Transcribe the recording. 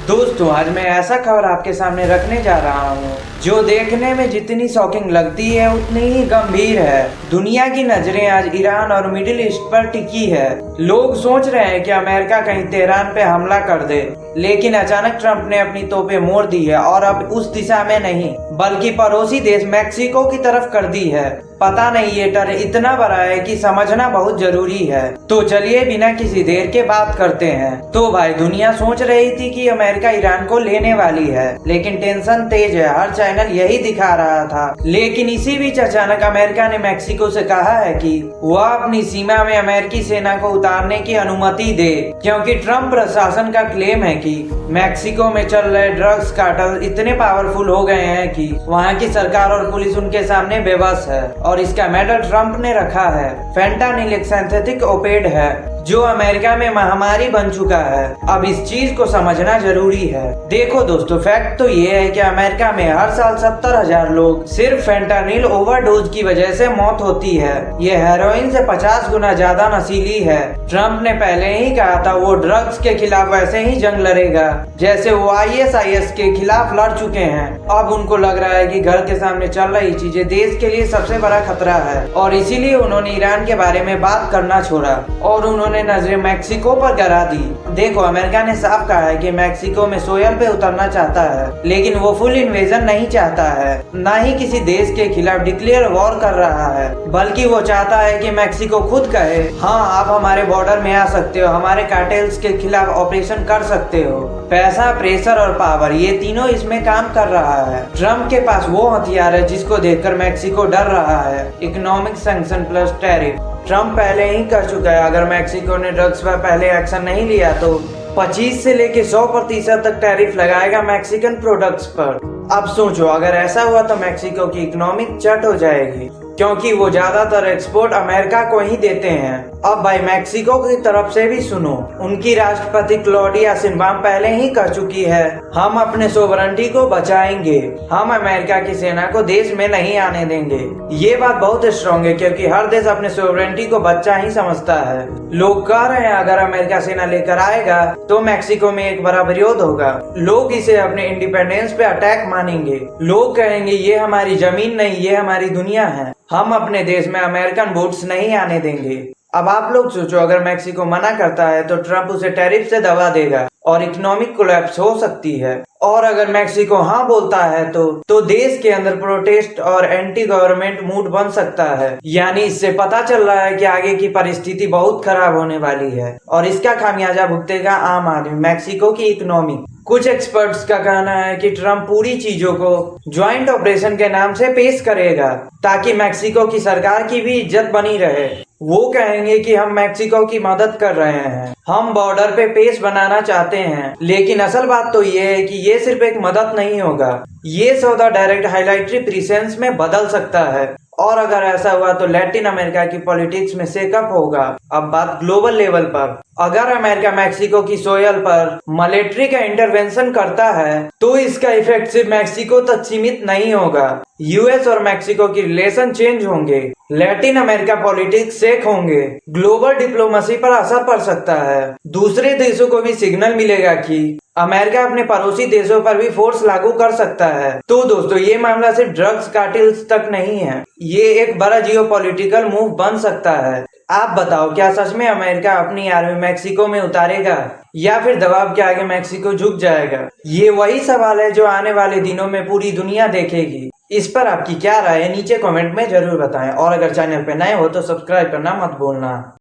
दोस्तों आज मैं ऐसा खबर आपके सामने रखने जा रहा हूँ जो देखने में जितनी शॉकिंग लगती है उतनी ही गंभीर है। दुनिया की नजरें आज ईरान और मिडिल ईस्ट पर टिकी है। लोग सोच रहे हैं कि अमेरिका कहीं तेहरान पे हमला कर दे, लेकिन अचानक ट्रंप ने अपनी तोपें मोड़ दी है और अब उस दिशा में नहीं बल्कि पड़ोसी देश मैक्सिको की तरफ कर दी है। पता नहीं ये डर इतना बड़ा है कि समझना बहुत जरूरी है। तो चलिए बिना किसी देर के बात करते हैं। तो भाई दुनिया सोच रही थी कि अमेरिका ईरान को लेने वाली है, लेकिन टेंशन तेज है। हर चैनल यही दिखा रहा था। लेकिन इसी बीच अचानक अमेरिका ने मैक्सिको से कहा है कि वह अपनी सीमा में अमेरिकी सेना को उतारने की अनुमति दे, क्योंकि ट्रंप प्रशासन का क्लेम है कि मैक्सिको में चल रहे ड्रग्स कार्टेल इतने पावरफुल हो गए हैं कि वहाँ की सरकार और पुलिस उनके सामने बेबस है। और इसका मेडल ट्रंप ने रखा है। फेंटानिल एक सिंथेटिक ओपिएड है जो अमेरिका में महामारी बन चुका है। अब इस चीज को समझना जरूरी है। देखो दोस्तों, फैक्ट तो ये है कि अमेरिका में हर साल 70,000 लोग सिर्फ फेंटानिल ओवरडोज की वजह से मौत होती है। ये हेरोइन से 50 गुना ज्यादा नशीली है। ट्रंप ने पहले ही कहा था वो ड्रग्स के खिलाफ वैसे ही जंग लड़ेगा जैसे वो ISIS के खिलाफ लड़ चुके हैं। अब उनको लग रहा है कि घर के सामने चल रही चीजें देश के लिए सबसे बड़ा खतरा है, और इसीलिए उन्होंने ईरान के बारे में बात करना छोड़ा और उन्होंने नजरें मैक्सिको पर गिरा दी। देखो, अमेरिका ने साफ कहा है कि मैक्सिको में सोयल पे उतरना चाहता है, लेकिन वो फुल इन्वेजन नहीं चाहता है, ना ही किसी देश के खिलाफ डिक्लेयर वॉर कर रहा है, बल्कि वो चाहता है कि मैक्सिको खुद कहे हाँ आप हमारे बॉर्डर में आ सकते हो, हमारे कार्टेल्स के खिलाफ ऑपरेशन कर सकते हो। पैसा, प्रेशर और पावर, ये तीनों इसमें काम कर रहा है। ट्रंप के पास वो हथियार है जिसको देखकर मैक्सिको डर रहा है, economic sanction plus tariff. Trump पहले ही कर चुका है। अगर मैक्सिको ने ड्रग्स पर पहले एक्शन नहीं लिया तो 25 से लेके 100% तक टैरिफ लगाएगा मैक्सिकन प्रोडक्ट्स पर। अब सोचो, अगर ऐसा हुआ तो मैक्सिको की इकोनॉमिक चट हो जाएगी, क्योंकि वो ज्यादातर एक्सपोर्ट अमेरिका को ही देते हैं। अब भाई मैक्सिको की तरफ से भी सुनो, उनकी राष्ट्रपति क्लौडिया शिनबाम पहले ही कह चुकी है हम अपने सोवरेनिटी को बचाएंगे, हम अमेरिका की सेना को देश में नहीं आने देंगे। ये बात बहुत स्ट्रॉन्ग है, क्योंकि हर देश अपने सोवरेनिटी को बच्चा ही समझता है। लोग कह रहे हैं अगर अमेरिका सेना लेकर आएगा तो मैक्सिको में एक बड़ा विरोध होगा। लोग इसे अपने इंडिपेंडेंस पे अटैक मानेंगे। लोग कहेंगे ये हमारी जमीन नहीं, ये हमारी दुनिया है, हम अपने देश में अमेरिकन बोट्स नहीं आने देंगे। अब आप लोग सोचो, अगर मैक्सिको मना करता है तो ट्रंप उसे टैरिफ से दबा देगा और इकोनॉमिक कोलैप्स हो सकती है। और अगर मैक्सिको हाँ बोलता है तो देश के अंदर प्रोटेस्ट और एंटी गवर्नमेंट मूड बन सकता है। यानी इससे पता चल रहा है कि आगे की परिस्थिति बहुत खराब होने वाली है, और इसका खामियाजा भुगतेगा आम आदमी, मैक्सिको की इकोनॉमी। कुछ एक्सपर्ट्स का कहना है कि ट्रंप पूरी चीजों को ज्वाइंट ऑपरेशन के नाम से पेश करेगा ताकि मैक्सिको की सरकार की भी इज्जत बनी रहे। वो कहेंगे कि हम मैक्सिको की मदद कर रहे हैं, हम बॉर्डर पे पेश बनाना चाहते हैं। लेकिन असल बात तो ये है कि ये सिर्फ एक मदद नहीं होगा, ये सौदा डायरेक्ट हाइलाइटरी प्रेजेंस में बदल सकता है। और अगर ऐसा हुआ तो लैटिन अमेरिका की पॉलिटिक्स में शेकअप होगा। अब बात ग्लोबल लेवल पर, अगर अमेरिका मैक्सिको की सोयल पर मिलिट्री का इंटरवेंशन करता है तो इसका इफेक्ट सिर्फ मैक्सिको तक सीमित नहीं होगा। यूएस और मैक्सिको की रिलेशन चेंज होंगे, लैटिन अमेरिका पॉलिटिक्स शेक होंगे, ग्लोबल डिप्लोमेसी पर असर पड़ सकता है। दूसरे देशों को भी सिग्नल मिलेगा कि अमेरिका अपने पड़ोसी देशों पर भी फोर्स लागू कर सकता है। तो दोस्तों, ये मामला सिर्फ ड्रग्स कार्टेल्स तक नहीं है, ये एक बड़ा जियोपॉलिटिकल मूव बन सकता है। आप बताओ, क्या सच में अमेरिका अपनी आर्मी मैक्सिको में उतारेगा या फिर दबाव के आगे मैक्सिको झुक जाएगा? ये वही सवाल है जो आने वाले दिनों में पूरी दुनिया देखेगी। इस पर आपकी क्या राय है नीचे कमेंट में जरूर बताएं, और अगर चैनल पे नए हो तो सब्सक्राइब करना मत भूलना।